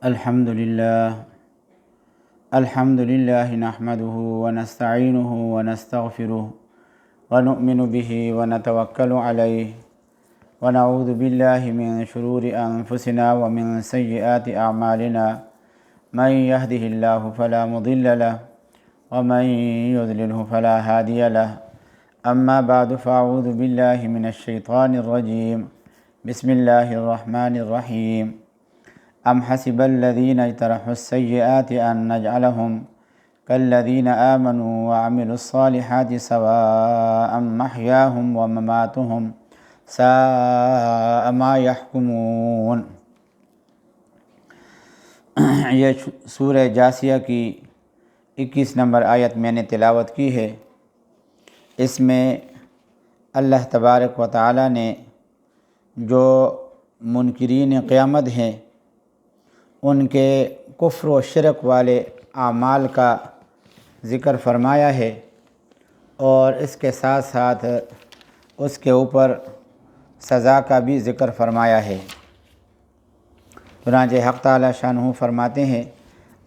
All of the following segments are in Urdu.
الحمد لله نحمده ونستعينه ونستغفره ونؤمن به ونتوكل عليه ونعوذ بالله من شرور أنفسنا ومن سيئات أعمالنا من يهده الله فلا مضل له ومن يضلله فلا هادي له أما بعد فأعوذ بالله من الشيطان الرجيم بسم الله الرحمن الرحيم أم حسب الذين اجترحوا السيئات أن نجعلهم كالذين آمنوا وعملوا الصالحات سواء محياهم ومماتهم ساء ما يحكمون۔ یہ سورہ جاثیہ کی 21 نمبر آیت میں نے تلاوت کی ہے۔ اس میں اللہ تبارک و تعالی نے جو منکرین قیامت ہیں ان کے کفر و شرک والے اعمال کا ذکر فرمایا ہے، اور اس کے ساتھ ساتھ اس کے اوپر سزا کا بھی ذکر فرمایا ہے۔ چنانچہ حق تعالی شانہ فرماتے ہیں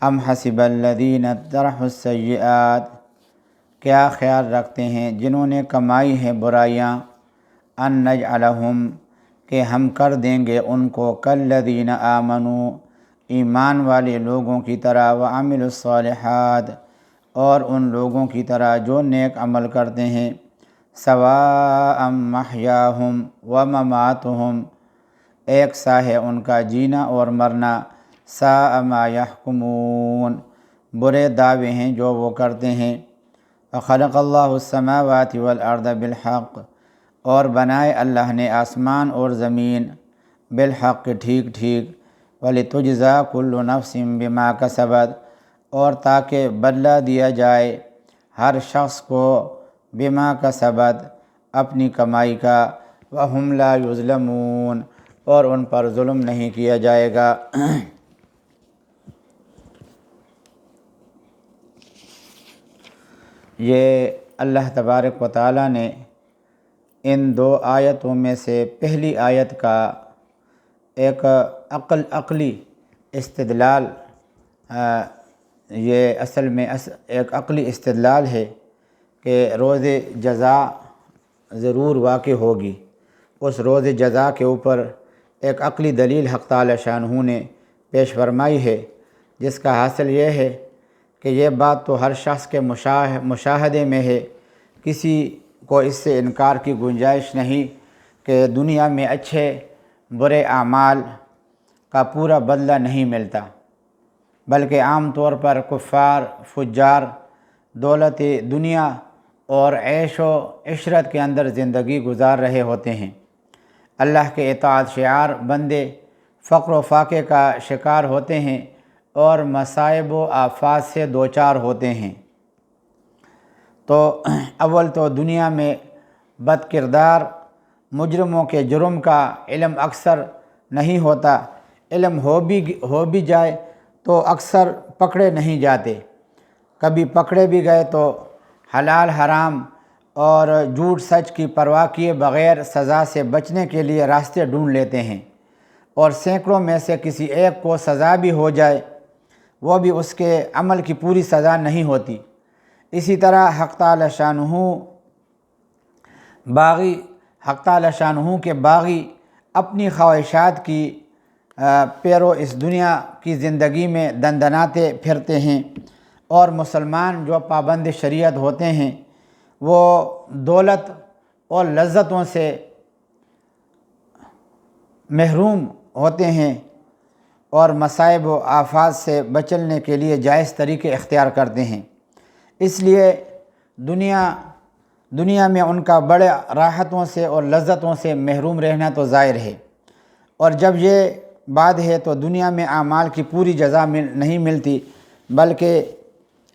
ام حسب الذین اجترحوا السیئات، کیا خیال رکھتے ہیں جنہوں نے کمائی ہیں برائیاں، ان نجعلہم، کہ ہم کر دیں گے ان کو کالذین آمنوا، ایمان والے لوگوں کی طرح، وعملوا الصالحات، اور ان لوگوں کی طرح جو نیک عمل کرتے ہیں، سواء محیاہم ومماتہم، ایک سا ہے ان کا جینا اور مرنا، ساء ما یحکمون، برے دعوے ہیں جو وہ کرتے ہیں۔ وخلق اللہ السماوات والارض بالحق، اور بنائے اللہ نے آسمان اور زمین بالحق، ٹھیک ٹھیک، وَلِتُجْزَىٰ كُلُّ نَفْسٍ بِمَا كَسَبَتْ، اور تاکہ بدلہ دیا جائے ہر شخص کو بما کسبت، اپنی کمائی کا، وَهُمْ لَا يُظْلَمُونَ، اور ان پر ظلم نہیں کیا جائے گا۔ یہ اللہ تبارک و تعالی نے ان دو آیتوں میں سے پہلی آیت کا ایک عقلی استدلال، یہ اصل میں ایک عقلی استدلال ہے کہ روز جزا ضرور واقع ہوگی۔ اس روز جزا کے اوپر ایک عقلی دلیل حق تعالی شانہ نے پیش فرمائی ہے، جس کا حاصل یہ ہے کہ یہ بات تو ہر شخص کے مشاہدے میں ہے، کسی کو اس سے انکار کی گنجائش نہیں کہ دنیا میں اچھے برے اعمال کا پورا بدلہ نہیں ملتا، بلکہ عام طور پر کفار فجار دولت دنیا اور عیش و عشرت کے اندر زندگی گزار رہے ہوتے ہیں۔ اللہ کے اطاعت شعار بندے فقر و فاقے کا شکار ہوتے ہیں اور مصائب و آفات سے دوچار ہوتے ہیں۔ تو اول تو دنیا میں بد کردار مجرموں کے جرم کا علم اکثر نہیں ہوتا، علم ہو بھی جائے تو اکثر پکڑے نہیں جاتے، کبھی پکڑے بھی گئے تو حلال حرام اور جھوٹ سچ کی پرواہ کیے بغیر سزا سے بچنے کے لیے راستے ڈھونڈ لیتے ہیں، اور سینکڑوں میں سے کسی ایک کو سزا بھی ہو جائے وہ بھی اس کے عمل کی پوری سزا نہیں ہوتی۔ اسی طرح حق تعالی شانہ کے باغی اپنی خواہشات کی پیرو اس دنیا کی زندگی میں دندناتے پھرتے ہیں، اور مسلمان جو پابند شریعت ہوتے ہیں وہ دولت اور لذتوں سے محروم ہوتے ہیں، اور مصائب و آفات سے بچنے کے لیے جائز طریقے اختیار کرتے ہیں۔ اس لیے دنیا میں ان کا بڑے راحتوں سے اور لذتوں سے محروم رہنا تو ظاہر ہے، اور جب یہ بات ہے تو دنیا میں اعمال کی پوری جزا نہیں ملتی، بلکہ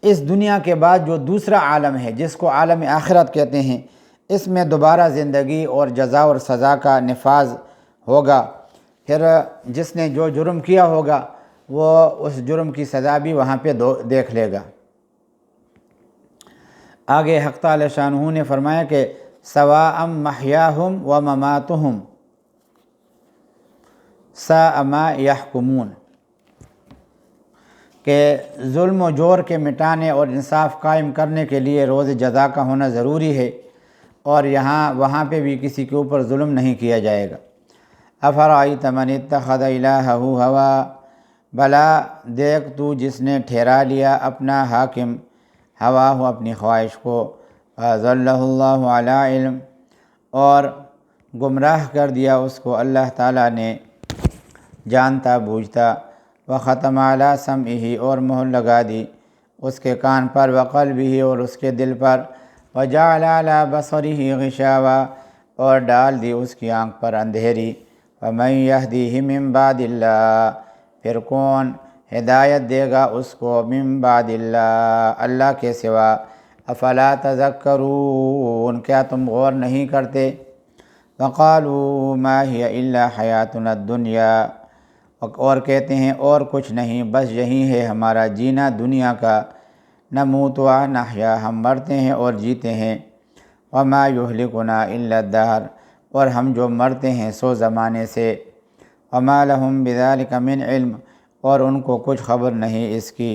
اس دنیا کے بعد جو دوسرا عالم ہے جس کو عالم آخرت کہتے ہیں، اس میں دوبارہ زندگی اور جزا اور سزا کا نفاذ ہوگا۔ پھر جس نے جو جرم کیا ہوگا وہ اس جرم کی سزا بھی وہاں پہ دیکھ لے گا۔ آگے حق تعالی شانہ نے فرمایا کہ سواء محیاہم و مماتہم ساء ما یحکمون، کہ ظلم و جور کے مٹانے اور انصاف قائم کرنے کے لیے روز جزا کا ہونا ضروری ہے، اور وہاں پہ بھی کسی کے اوپر ظلم نہیں کیا جائے گا۔ افرأیت من اتخذ الہہ ہوا، بھلا دیکھ تو جس نے ٹھہرا لیا اپنا حاکم ہواہ اپنی خواہش کو، فاضلہ اللہ علی علم، اور گمراہ کر دیا اس کو اللہ تعالیٰ نے جانتا بوجھتا، وختم علی سمعہ، اور مہر لگا دی اس کے کان پر، وقلبہ، اور اس کے دل پر، وجعل علی بصرہ غشاوہ، اور ڈال دی اس کی آنکھ پر اندھیری، فمن یہدیہ من بعد اللہ، پھر کون ہدایت دے گا اس کو من بعد اللہ، اللہ کے سوا، افلا تذکرون، کیا تم غور نہیں کرتے؟ وقالوا ما ہی الا حیاتنا الدنیا، اور کہتے ہیں اور کچھ نہیں بس یہی ہے ہمارا جینا دنیا کا، نموت و نحیا، ہم مرتے ہیں اور جیتے ہیں، وما یہلکنا الا الدہر، اور ہم جو مرتے ہیں سو زمانے سے، وما لہم بذلک من علم، اور ان کو کچھ خبر نہیں اس کی،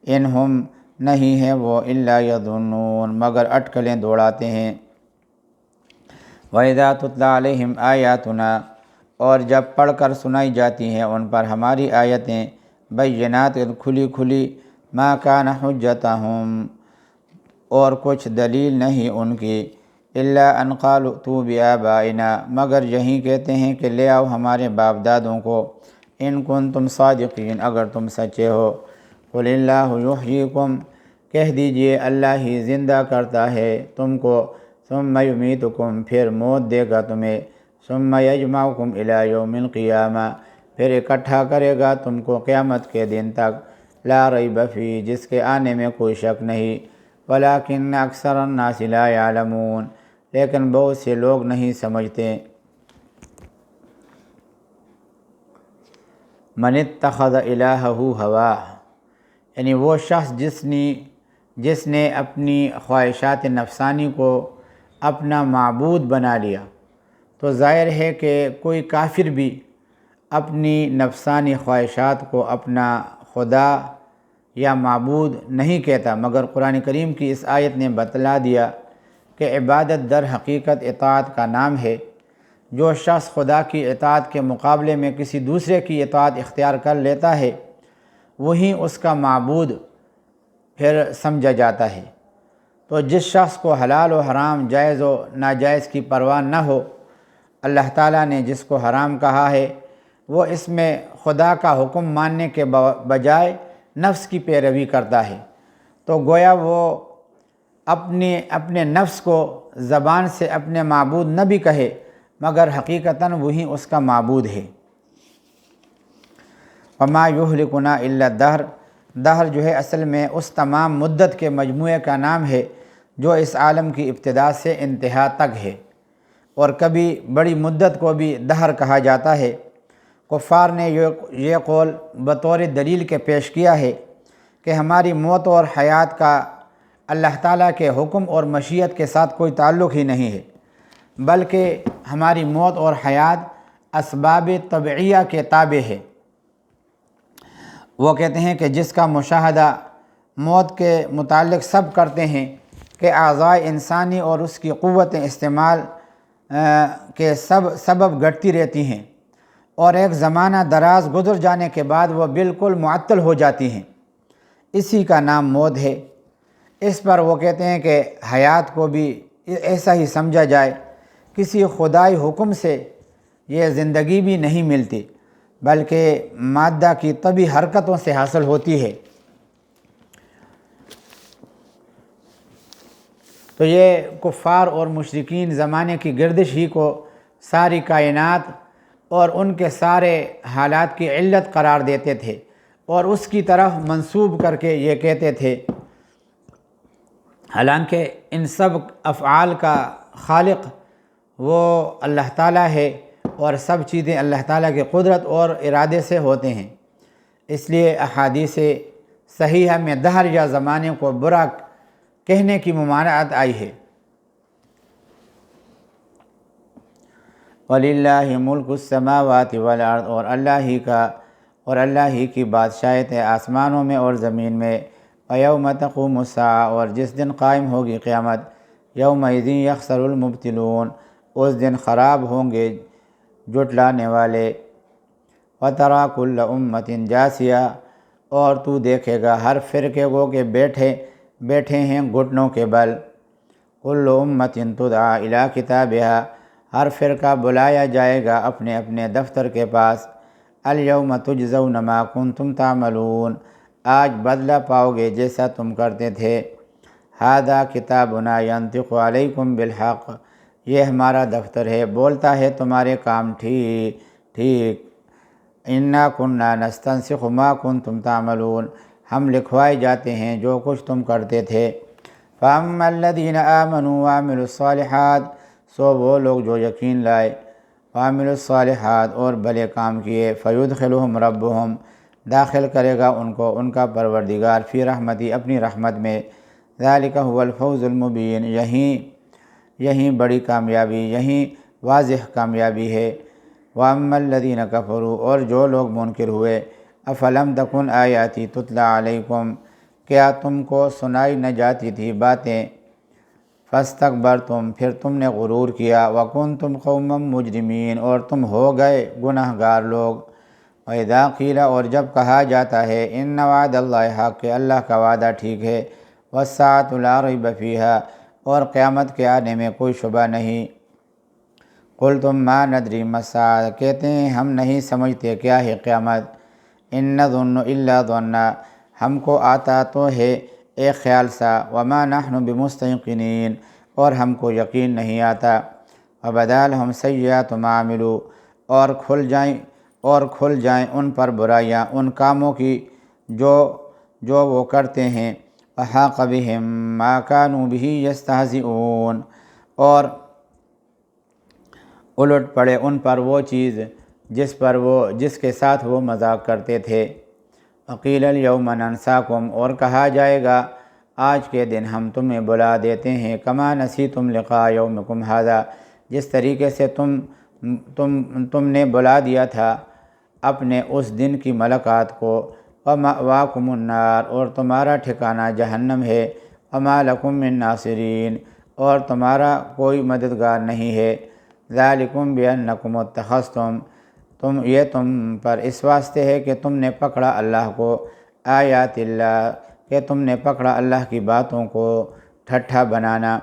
ان ہم نہیں ہیں وہ الا یظنون، مگر اٹکلیں دوڑاتے ہیں۔ وَإِذَا تُتْلَىٰ عَلَيْهِمْ آیاتنا، اور جب پڑھ کر سنائی جاتی ہیں ان پر ہماری آیتیں، بینات، کھلی کھلی، ما کان حجتہم، اور کچھ دلیل نہیں ان کی، الا ان قالوا ائتوا بآبائنا، مگر یہی کہتے ہیں کہ لے آؤ ہمارے باپ دادوں کو، ان کنتم صادقین، اگر تم سچے ہو، قل اللہ یحییکم، کہہ دیجئے اللہ ہی زندہ کرتا ہے تم کو، ثم یمیتکم، پھر موت دے گا تمہیں، ثم یجمعکم الی یوم القیامہ، پھر اکٹھا کرے گا تم کو قیامت کے دن تک، لا ریب فیہ، جس کے آنے میں کوئی شک نہیں، ولکن اکثر الناس لا یعلمون، لیکن بہت سے لوگ نہیں سمجھتے۔ من اتخذ الہہ ہوا، یعنی وہ شخص جس نے اپنی خواہشات نفسانی کو اپنا معبود بنا لیا، تو ظاہر ہے کہ کوئی کافر بھی اپنی نفسانی خواہشات کو اپنا خدا یا معبود نہیں کہتا، مگر قرآن کریم کی اس آیت نے بتلا دیا کہ عبادت در حقیقت اطاعت کا نام ہے۔ جو شخص خدا کی اطاعت کے مقابلے میں کسی دوسرے کی اطاعت اختیار کر لیتا ہے، وہی اس کا معبود پھر سمجھا جاتا ہے۔ تو جس شخص کو حلال و حرام، جائز و ناجائز کی پرواہ نہ ہو، اللہ تعالیٰ نے جس کو حرام کہا ہے، وہ اس میں خدا کا حکم ماننے کے بجائے نفس کی پیروی کرتا ہے، تو گویا وہ اپنے نفس کو زبان سے اپنے معبود نہ بھی کہے، مگر حقیقتاً وہی اس کا معبود ہے۔ وما یہلکنا الا الدہر، دہر جو ہے اصل میں اس تمام مدت کے مجموعے کا نام ہے جو اس عالم کی ابتدا سے انتہا تک ہے، اور کبھی بڑی مدت کو بھی دہر کہا جاتا ہے۔ کفار نے یہ قول بطور دلیل کے پیش کیا ہے کہ ہماری موت اور حیات کا اللہ تعالیٰ کے حکم اور مشیت کے ساتھ کوئی تعلق ہی نہیں ہے، بلکہ ہماری موت اور حیات اسباب طبعیہ کے تابع ہے۔ وہ کہتے ہیں کہ جس کا مشاہدہ موت کے متعلق سب کرتے ہیں کہ اعضائے انسانی اور اس کی قوت استعمال کے سبب گھٹتی رہتی ہیں، اور ایک زمانہ دراز گزر جانے کے بعد وہ بالکل معطل ہو جاتی ہیں، اسی کا نام موت ہے۔ اس پر وہ کہتے ہیں کہ حیات کو بھی ایسا ہی سمجھا جائے، کسی خدائی حکم سے یہ زندگی بھی نہیں ملتی، بلکہ مادہ کی طبعی حرکتوں سے حاصل ہوتی ہے۔ تو یہ کفار اور مشرکین زمانے کی گردش ہی کو ساری کائنات اور ان کے سارے حالات کی علت قرار دیتے تھے، اور اس کی طرف منسوب کر کے یہ کہتے تھے، حالانکہ ان سب افعال کا خالق وہ اللہ تعالیٰ ہے، اور سب چیزیں اللہ تعالیٰ کی قدرت اور ارادے سے ہوتے ہیں۔ اس لیے احادیث صحیحہ میں دہر یا زمانے کو برا کہنے کی ممانعت آئی ہے۔ وَلِلَّهِ مُلْكُ السَّمَاوَاتِ وَالْأَرْضِ، اور اللہ ہی کا اور اللہ ہی کی بادشاہت ہے آسمانوں میں اور زمین میں۔ وَيَوْمَ تَقُومُ السَّاعَةُ اور جس دن قائم ہوگی قیامت، يَوْمَئِذٍ يَخْسَرُ الْمُبْطِلُونَ اس دن خراب ہوں گے جھٹلانے والے۔ وَتَرَىٰ كُلَّ أُمَّةٍ جَاثِيَةً اور تو دیکھے گا ہر فرقے کو کہ بیٹھے ہیں گھٹنوں کے بل۔ كُلُّ أُمَّةٍ تُدْعَىٰ إِلَىٰ كِتَابِهَا ہر فرقہ بلایا جائے گا اپنے اپنے دفتر کے پاس۔ الْيَوْمَ تُجْزَوْنَ مَا كُنتُمْ تَعْمَلُونَ آج بدلہ پاؤ گے جیسا تم کرتے تھے۔ هَٰذَا كِتَابُنَا يَنطِقُ عَلَيْكُمْ بِالْحَقِّ یہ ہمارا دفتر ہے، بولتا ہے تمہارے کام ٹھیک۔ اِنَّا كُنَّا نَسْتَنسِخُ مَا كُنتُمْ تَعْمَلُونَ ہم لکھوائے جاتے ہیں جو کچھ تم کرتے تھے۔ فَأَمَّا الَّذِينَ آمَنُوا وَعَمِلُوا الصَّالِحَاتِ سو وہ لوگ جو یقین لائے، وَعَمِلُوا الصَّالِحَاتِ اور بھلے کام کیے، فَيُدْخِلُهُمْ رَبُّهُمْ داخل کرے گا ان کو ان کا پروردگار فی رحمتی اپنی رحمت میں۔ ذَلِكَ هُوَ الْفَوْزُ الْمُبِينُ یہیں بڑی کامیابی، یہیں واضح کامیابی ہے۔ وَأَمَّا الَّذِينَ كَفَرُوا اور جو لوگ منکر ہوئے، أَفَلَمْ تَكُنْ آیَاتِي تُتْلَىٰ عَلَيْكُمْ کیا تم کو سنائی نہ جاتی تھی باتیں، فَاسْتَكْبَرْتُمْ پھر تم نے غرور کیا، وَكُنْتُمْ قَوْمًا مُجْرِمِينَ اور تم ہو گئے گناہ گار لوگ۔ وَإِذَا قِيلَ اور جب کہا جاتا ہے إِنَّ وَعْدَ اللَّهِ حَقٌّ کہ اللہ کا وعدہ ٹھیک ہے، وَالسَّاعَةُ لَا رَيْبَ فِيهَا اور قیامت کے آنے میں کوئی شبہ نہیں، قُلْتُمْ مَا نَدْرِي مَا السَّاعَةُ کہتے ہیں ہم نہیں سمجھتے کیا ہے قیامت، إِن نَظُنُّ إِلَّا ظَنًّا ہم کو آتا تو ہے ایک خیال سا، وَمَا نَحْنُ بِمُسْتَيْقِنِينَ اور ہم کو یقین نہیں آتا۔ وَبَدَا لَهُمْ سَيِّئَاتُ مَا عَمِلُوا اور کھل جائیں ان پر برائیاں ان کاموں کی جو وہ کرتے ہیں، وَحَاقَ بِهِم مَّا كَانُوا بِهِ يَسْتَهْزِئُونَ اور الٹ پڑے ان پر وہ چیز جس کے ساتھ وہ مذاق کرتے تھے۔ وَقِيلَ الْيَوْمَ نَنسَاكُمْ اور کہا جائے گا آج کے دن ہم تمہیں بلا دیتے ہیں، كَمَا نَسِيتُمْ لِقَاءَ يَوْمِكُمْ هَٰذَا جس طریقے سے تم نے بلا دیا تھا اپنے اس دن کی ملاقات کو۔ وَمَأْوَاكُمُ النَّارُ اور تمہارا ٹھکانہ جہنم ہے، وَمَا لَكُم مِّن نَاصِرِينَ اور تمہارا کوئی مددگار نہیں ہے۔ ذَلِكُمْ بِأَنَّكُمُ اتَّخَذْتُمْ یہ تم پر اس واسطے ہے کہ تم نے پکڑا اللہ کو، آیات اللہ کہ تم نے پکڑا اللہ کی باتوں کو ٹھٹھا بنانا،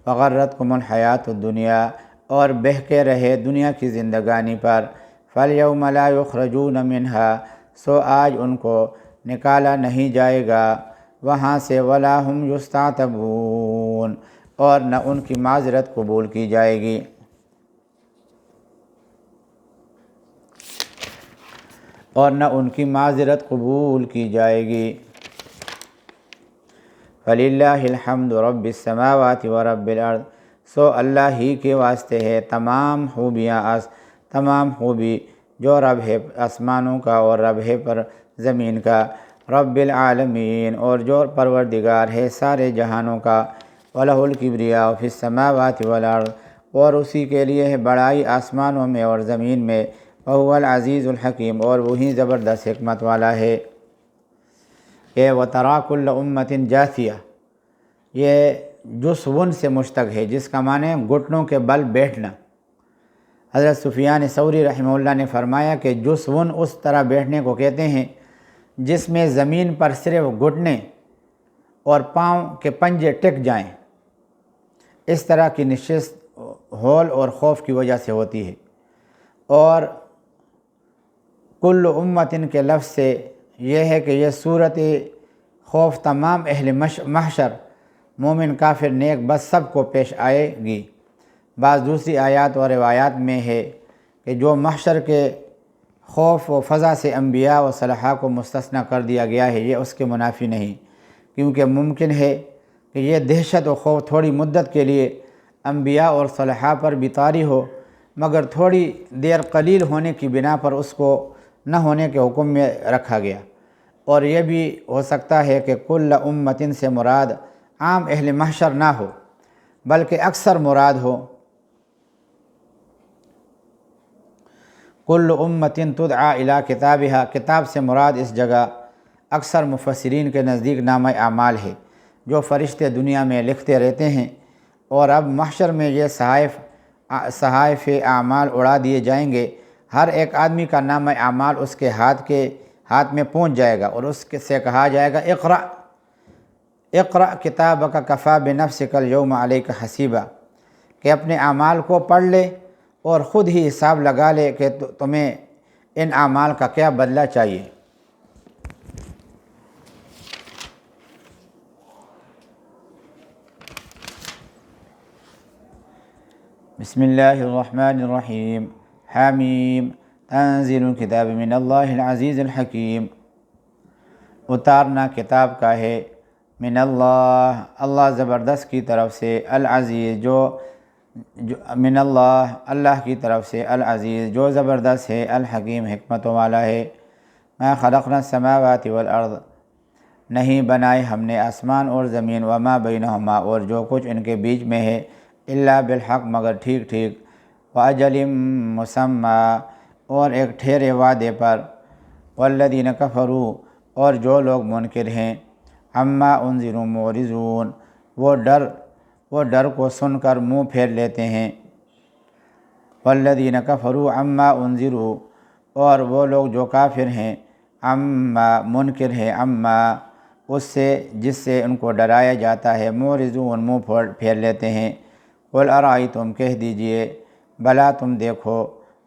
وغرتکم الحیات الدنیا اور بہکے رہے دنیا کی زندگانی پر۔ فَالْيَوْمَ لَا يُخْرَجُونَ مِنْهَا سو آج ان کو نکالا نہیں جائے گا وہاں سے، وَلَا هُمْ يُسْتَعْتَبُونَ اور نہ ان کی معذرت قبول کی جائے گی۔ فَلِلَّهِ الْحَمْدُ رَبِّ السَّمَاوَاتِ وَرَبِّ الْأَرْضِ سو اللہ ہی کے واسطے ہے تمام خوبی جو رب ہے آسمانوں کا اور رب ہے پر زمین کا، رب العالمین اور جو پروردگار ہے سارے جہانوں کا۔ وَلَهُ الْكِبْرِيَاءُ فِي السَّمَاوَاتِ وَالْأَرْضِ اور اسی کے لیے ہے بڑائی آسمانوں میں اور زمین میں، وَهُوَ الْعَزِيزُ الْحَكِيمُ اور وہی زبردست حکمت والا ہے۔ یہ وَتَرَىٰ كُلَّ أُمَّةٍ جَاثِيَةً یہ جثون سے مشتق ہے جس کا معنی گھٹنوں کے بل بیٹھنا۔ حضرت سفیان ثوری رحمہ اللہ نے فرمایا کہ جثون اس طرح بیٹھنے کو کہتے ہیں جس میں زمین پر صرف گھٹنے اور پاؤں کے پنجے ٹک جائیں، اس طرح کی نشست ہول اور خوف کی وجہ سے ہوتی ہے۔ اور کل امتن کے لفظ سے یہ ہے کہ یہ صورت خوف تمام اہل محشر مومن کافر نیک بد سب کو پیش آئے گی۔ بعض دوسری آیات اور روایات میں ہے کہ جو محشر کے خوف و فضا سے انبیاء و صلحاء کو مستثنیٰ کر دیا گیا ہے یہ اس کے منافی نہیں، کیونکہ ممکن ہے کہ یہ دہشت و خوف تھوڑی مدت کے لیے انبیاء اور صلحاء پر بھی طاری ہو، مگر تھوڑی دیر قلیل ہونے کی بنا پر اس کو نہ ہونے کے حکم میں رکھا گیا۔ اور یہ بھی ہو سکتا ہے کہ کل امتن سے مراد عام اہل محشر نہ ہو بلکہ اکثر مراد ہو۔ کل امت تدعی الی کتابہا، کتاب سے مراد اس جگہ اکثر مفسرین کے نزدیک نامہ اعمال ہے جو فرشتے دنیا میں لکھتے رہتے ہیں، اور اب محشر میں یہ صحائف اعمال اڑا دیے جائیں گے۔ ہر ایک آدمی کا نامہ اعمال اس کے ہاتھ میں پہنچ جائے گا، اور اس سے کہا جائے گا اقرأ کتابک کفی بنفسک الیوم علیک حسیبا، کہ اپنے اعمال کو پڑھ لے اور خود ہی حساب لگا لے کہ تمہیں ان اعمال کا کیا بدلہ چاہیے۔ بسم اللہ الرحمن الرحیم، حامیم تنزیل الکتاب من اللہ العزیز الحکیم، اتارنا کتاب کا ہے من اللہ زبردست کی طرف سے، العزیز جو من اللہ کی طرف سے، العزیز جو زبردست ہے، الحکیم حکمت والا ہے۔ ما خلقنا السماوات والارض، نہیں بنائے ہم نے آسمان اور زمین، وما بینہما اور جو کچھ ان کے بیچ میں ہے، الا بالحق مگر ٹھیک ٹھیک، واجل مسمی اور ایک ٹھہرے وعدے پر، والذین کفروا اور جو لوگ منکر ہیں، عما انذروا معرضون وہ ڈر کو سن کر منہ پھیر لیتے ہیں، والذین کفروا عما انذروا اور وہ لوگ جو کافر ہیں، عما منکر ہیں، عما اس سے جس سے ان کو ڈرایا جاتا ہے، معرضون منہ پھیر لیتے ہیں۔ قل ارأیتم کہہ دیجئے، بلا تم دیکھو،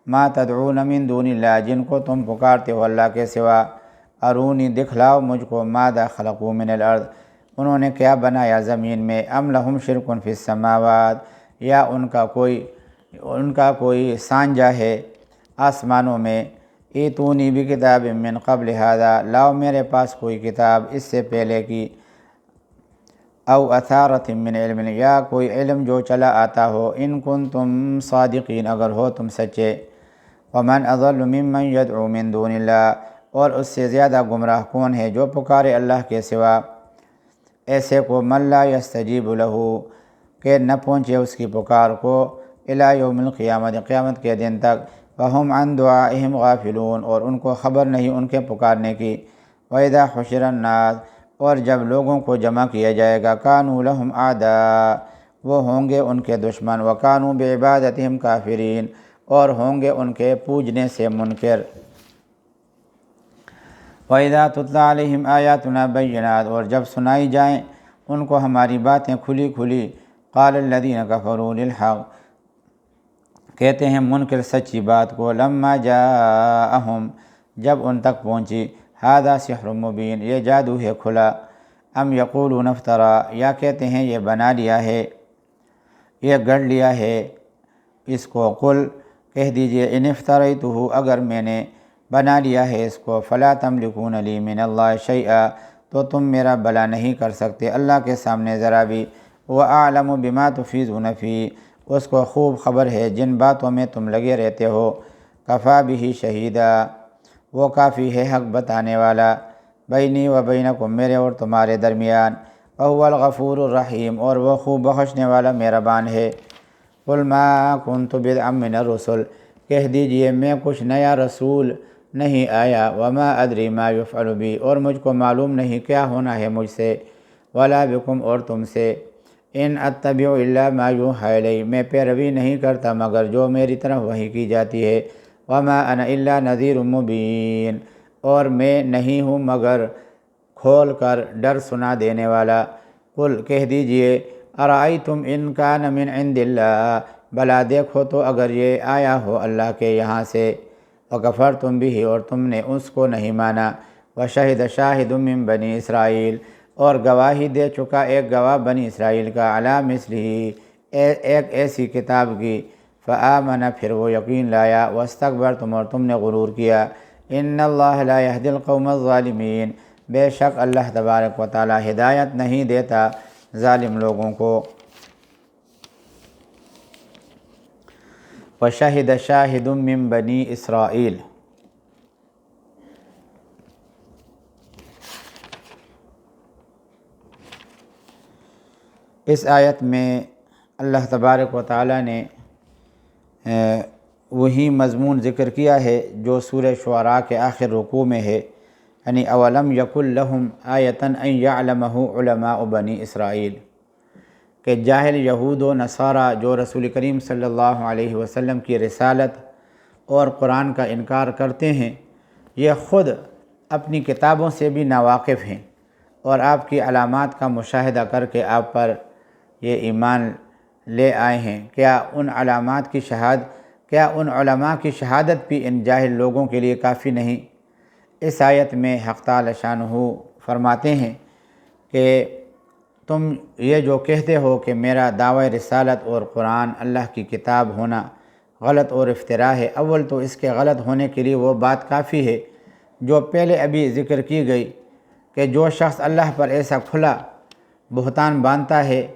ما تدعون من دون اللہ جن کو تم پکارتے ہو اللہ کے سوا، ارونی دکھلاؤ مجھ کو، ماذا خلقوا من الارض انہوں نے کیا بنایا زمین میں، ام لہم شرک فی السماوات یا ان کا کوئی سانجہ ہے آسمانوں میں، ایتونی بکتاب من قبل ھذا لاؤ میرے پاس کوئی کتاب اس سے پہلے کی، او اثارۃ من علم یا کوئی علم جو چلا آتا ہو، ان کنتم صادقین اگر ہو تم سچے، ومن اضل ممن یدعو من دون اللہ اور اس سے زیادہ گمراہ کون ہے جو پکارے اللہ کے سوا ایسے کو، من لا یستجیب لہ کہ نہ پہنچے اس کی پکار کو، الی یوم القیامت قیامت کے دن تک، وہم عن دعائہم غافلون اور ان کو خبر نہیں ان کے پکارنے کی، وَإِذَا حُشِرَ النَّاسُ اور جب لوگوں کو جمع کیا جائے گا، کانوا لہم اعداء وہ ہوں گے ان کے دشمن، وکانوا بعبادتہم کافرین اور ہوں گے ان کے پوجنے سے منکر۔ وَإِذَا تُتْلَىٰ عَلَيْهِمْ آيَاتُنَا بَيِّنَاتٍ اور جب سنائی جائیں ان کو ہماری باتیں کھلی کھلی، قَالَ الَّذِينَ كَفَرُوا لِلْحَقِّ کہتے ہیں منکر سچی بات کو، لَمَّا جَاءَهُمْ جب ان تک پہنچی، هَذَا سِحْرٌ مُبِينٌ یہ جادو ہے کھلا، ام یقولون افطرى یا کہتے ہیں یہ بنا لیا ہے، یہ گڑھ لیا ہے اس کو، قل کہہ دیجئے ان افتریتہ اگر میں نے بنا لیا ہے اس کو، فلا تملکون لی من اللہ شیئا تو تم میرا بھلا نہیں کر سکتے اللہ کے سامنے ذرا بھی، وَأَعْلَمُ بِمَا تُفِيضُونَ فِيهِ اس کو خوب خبر ہے جن باتوں میں تم لگے رہتے ہو، کفا بہ شہیدا وہ کافی ہے حق بتانے والا، بینی و بینکم میرے اور تمہارے درمیان، وَهُوَ الْغَفُورُ الرَّحِيمُ اور وہ خوب بخشنے والا مہربان ہے۔ قُلْ مَا كُنْتُ بِدْعًا مِّنَ الرُّسُلِ کہہ دیجئے میں کچھ نیا رسول نہیں آیا، وما ادری ما یفعل بی اور مجھ کو معلوم نہیں کیا ہونا ہے مجھ سے، ولا بکم اور تم سے، ان اتبع الا ما یوحی الی میں پیروی نہیں کرتا مگر جو میری طرف وحی کی جاتی ہے، وما انا الا نذیر مبین اور میں نہیں ہوں مگر کھول کر ڈر سنا دینے والا۔ قل کہہ دیجئے ارأیتم ان کان من عند اللہ بلا دیکھو تو اگر یہ آیا ہو اللہ کے یہاں سے، وکفرتم بہ اور تم نے اس کو نہیں مانا، وشہد شاہد من بنی اسرائیل اور گواہی دے چکا ایک گواہ بنی اسرائیل کا، علی مثلہ ایک ایسی کتاب کی، فآمن پھر وہ یقین لایا، واستکبرتم اور تم نے غرور کیا، ان اللہ لا یہدی القوم الظالمین بے شک اللہ تبارک و تعالی ہدایت نہیں دیتا ظالم لوگوں کو۔ وشہد شاہد من بنی اسرائیل اس آیت میں اللہ تبارک و تعالی نے وہی مضمون ذکر کیا ہے جو سورہ شعراء کے آخر رکوع میں ہے، یعنی اولم یکن لہم آیۃ ان یعلمہ علماء بنی اسرائیل، کہ جاہل یہود و نصارہ جو رسول کریم صلی اللہ علیہ وسلم کی رسالت اور قرآن کا انکار کرتے ہیں، یہ خود اپنی کتابوں سے بھی ناواقف ہیں، اور آپ کی علامات کا مشاہدہ کر کے آپ پر یہ ایمان لے آئے ہیں۔ کیا ان علماء کی شہادت بھی ان جاہل لوگوں کے لیے کافی نہیں؟ اس آیت میں حق تعالی شانہ فرماتے ہیں کہ تم یہ جو کہتے ہو کہ میرا دعوی رسالت اور قرآن اللہ کی کتاب ہونا غلط اور افتراء ہے، اول تو اس کے غلط ہونے کے لیے وہ بات کافی ہے جو پہلے ابھی ذکر کی گئی کہ جو شخص اللہ پر ایسا کھلا بہتان باندھتا ہے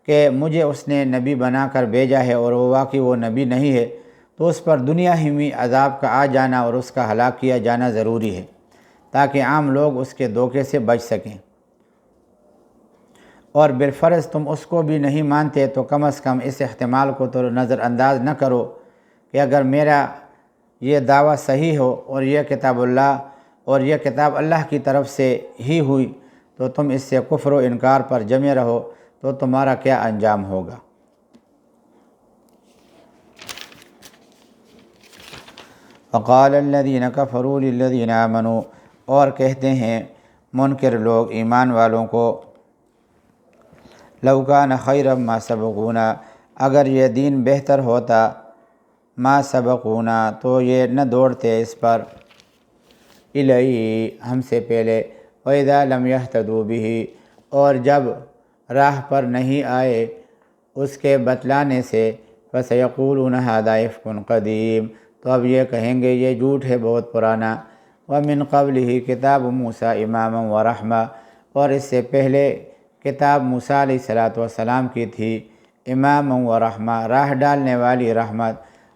کہ مجھے اس نے نبی بنا کر بھیجا ہے اور وہ واقعی وہ نبی نہیں ہے، تو اس پر دنیا ہی میں عذاب کا آ جانا اور اس کا ہلاک کیا جانا ضروری ہے تاکہ عام لوگ اس کے دھوکے سے بچ سکیں۔ اور بالفرض تم اس کو بھی نہیں مانتے تو کم از کم اس احتمال کو تو نظر انداز نہ کرو کہ اگر میرا یہ دعویٰ صحیح ہو اور یہ کتاب اللہ کی طرف سے ہی ہوئی تو تم اس سے کفر و انکار پر جمے رہو تو تمہارا کیا انجام ہوگا۔ وقال الذین کفروا للذین آمنوا، اور کہتے ہیں منکر لوگ ایمان والوں کو، لو کان خیرا ما سبقونا، اگر یہ دین بہتر ہوتا، ما سبقونا تو یہ نہ دوڑتے اس پر، الیہ ہم سے پہلے، وَإِذَا لَمْ يَهْتَدُوا بِهِ، اور جب راہ پر نہیں آئے اس کے بتلانے سے، فَسَيَقُولُونَ هَذَا إِفْكٌ قَدِيمٌ، تو اب یہ کہیں گے یہ جھوٹ ہے بہت پرانا، وَمِن قَبْلِهِ كِتَابُ مُوسَىٰ إِمَامًا وَرَحْمَةً، اور اس سے پہلے کتاب موسیٰ علیہ السلام کی تھی، امامً ورحمہ، راہ ڈالنے والی رحمت،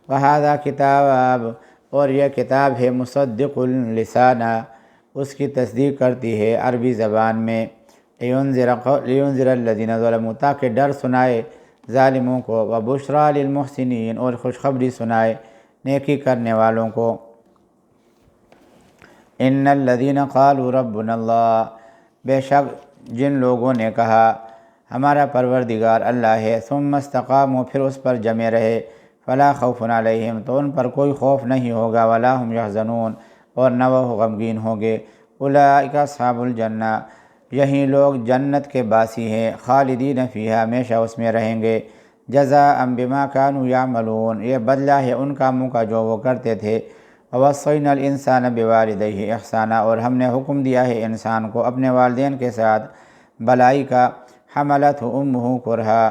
وَهَذَا كِتَابٌ، اور یہ کتاب ہے مصدق لسانہ، اس کی تصدیق کرتی ہے عربی زبان میں، لِيُنذِرَ الَّذِينَ ظَلَمُوا، تاکہ ڈر سنائے ظالموں کو، وَبُشْرَىٰ لِلْمُحْسِنِينَ، اور خوشخبری سنائے نیکی کرنے والوں کو۔ إِنَّ الَّذِينَ قَالُوا رَبُّنَا اللَّهُ، بے شک جن لوگوں نے کہا ہمارا پروردگار اللہ ہے، ثم استقاموا، پھر اس پر جمے رہے، فلا خوف علیہم، تو ان پر کوئی خوف نہیں ہوگا، ولا هم يحزنون، اور نہ وہ غمگین ہوں گے، اولئک اصحاب الجنہ، یہی لوگ جنت کے باسی ہیں، خالدین فیہا، ہمیشہ اس میں رہیں گے، جزاء بما كانوا يعملون، یہ بدلہ ہے ان کاموں کا جو وہ کرتے تھے، ووصینا الانسان بوالدیہ احسانا، اور ہم نے حکم دیا ہے انسان کو اپنے والدین کے ساتھ بھلائی کا، حملتہ امہ کرہا،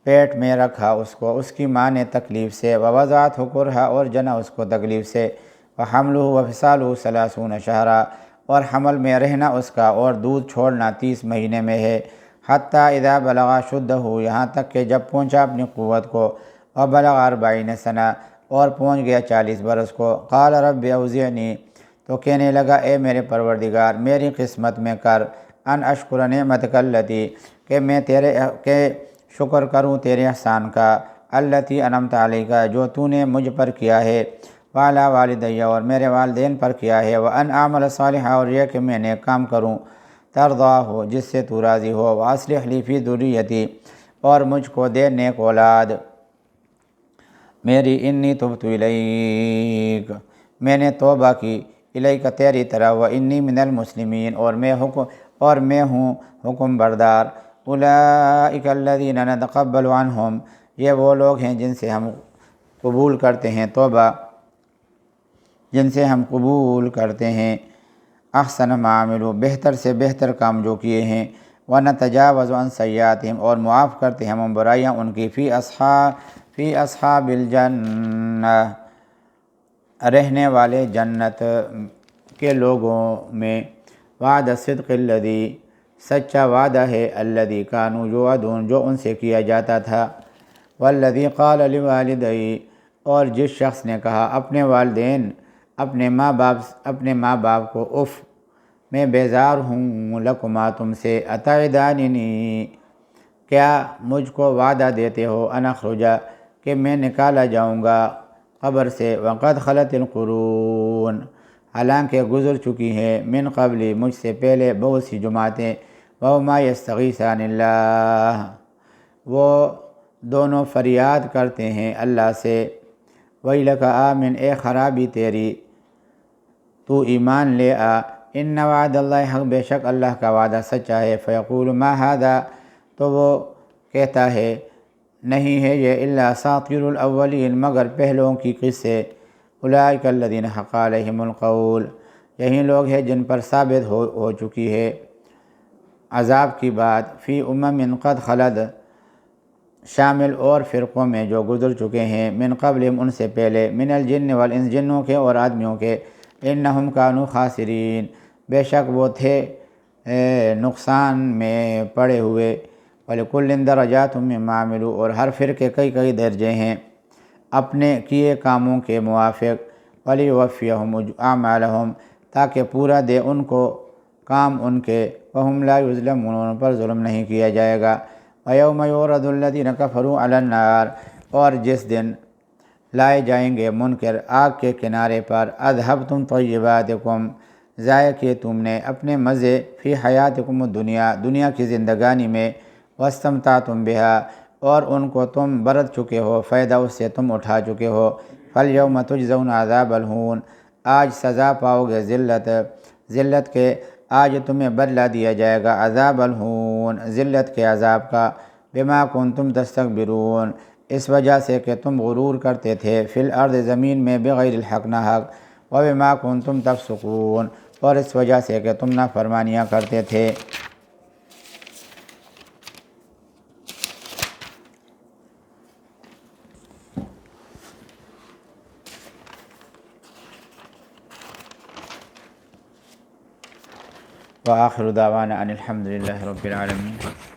پیٹ میں رکھا اس کو اس کی ماں نے تکلیف سے، ووضعتہ کرہا، اور جنا اس کو تکلیف سے، وحملہ وفصالہ 30 شہرا، اور حمل میں رہنا اس کا اور دودھ چھوڑنا 30 مہینے میں ہے، حتیٰ اذا بلغ اشدہ، یہاں تک کہ جب پہنچا اپنی قوت کو، وبلغ 40 سنہ، اور پہنچ گیا 40 برس کو، قال رب اوزعنی، تو کہنے لگا اے میرے پروردگار میری قسمت میں کر، ان اشکر نعمتک التی، کہ شکر کروں تیرے احسان کا، التی انعمت علیہ، جو تو نے مجھ پر کیا ہے، وعلی والدی، اور میرے والدین پر کیا ہے، وان اعمل صالحا، اور یہ کہ میں نیک کام کروں، ترضاہ، جس سے تو راضی ہو، واصلح لی فی ذریتی، اور مجھ کو دے نیک اولاد میری، انی تبت الیک، میں نے توبہ کی، الیک تیری طرح، وانی من المسلمین، اور میں ہوں حکم بردار، اولئک الذین نتقبل عنہم، یہ وہ لوگ ہیں جن سے ہم قبول کرتے ہیں توبہ، جن سے ہم قبول کرتے ہیں احسن ما عملوا، بہتر سے بہتر کام جو کیے ہیں، ونتجاوز عن سیئاتہم، اور معاف کرتے ہیں ہم برائیاں ان کی، فی اصحاب الجنہ، رہنے والے جنت کے لوگوں میں، وعد صدق الذی، سچا وعدہ ہے، الذی کانوا یوعدون، جو ان سے کیا جاتا تھا، والذی قال لوالدیہ، اور جس شخص نے کہا اپنے والدین اپنے ماں باپ کو، اف، میں بیزار ہوں، لکما، تم سے، اتعداننی، کیا مجھ کو وعدہ دیتے ہو، ان اخرج، کہ میں نکالا جاؤں گا قبر سے، وقد خلت القرون، حالانکہ گزر چکی ہیں من قبلی، مجھ سے پہلے بہت سی جماعتیں، وہما یستغیثان اللہ، وہ دونوں فریاد کرتے ہیں اللہ سے، ویلک آمن، اے خرابی تیری، تو ایمان لے آ، ان وعد اللہ حق، بے شک اللہ کا وعدہ سچا ہے، فیقول ما ھذا، تو وہ کہتا ہے نہیں ہے یہ الا اساطیر الاولین، مگر پہلوں کی قصے، اولئک الذین حق علیہم القول، یہی لوگ ہیں جن پر ثابت ہو چکی ہے عذاب کی بات، فی امم قد خلد، شامل اور فرقوں میں جو گزر چکے ہیں، من قبلہم، ان سے پہلے، من الجن والانس، جنوں کے اور آدمیوں کے، انہم کانوا خاسرین، بے شک وہ تھے نقصان میں پڑے ہوئے، وَلِكُلٍّ دَرَجَاتٌ مِّمَّا عَمِلُوا، اور ہر فرقے کئی درجے ہیں اپنے کیے کاموں کے موافق، وَلِيُوَفِّيَهُمْ أَعْمَالَهُمْ، تاکہ پورا دے ان کو کام ان کے، وَهُمْ لَا يُظْلَمُونَ، ان پر ظلم نہیں کیا جائے گا، وَيَوْمَ يُعْرَضُ الَّذِينَ كَفَرُوا عَلَى النَّارِ، اور جس دن لائے جائیں گے منکر آگ کے کنارے پر، اذھبتم طیباتکم، ضائع کیے تم نے اپنے مزے، فی حیاتکم الدنیا، دنیا کی زندگانی میں، واستمتعتم بہا، اور ان کو تم برت چکے ہو، فائدہ اس سے تم اٹھا چکے ہو، فالیوم تجزون عذاب الہون، آج سزا پاؤ گے ذلت کے، آج تمہیں بدلہ دیا جائے گا عذاب الہون، ذلت کے عذاب کا، بما کنتم تستکبرون، اس وجہ سے کہ تم غرور کرتے تھے، فی الارض، زمین میں، بغیر الحق، نہ حق، وبما کنتم تفسقون، اور اس وجہ سے کہ تم نافرمانیاں کرتے تھے۔ وآخر دعوانا ان الحمد للہ رب العالمین۔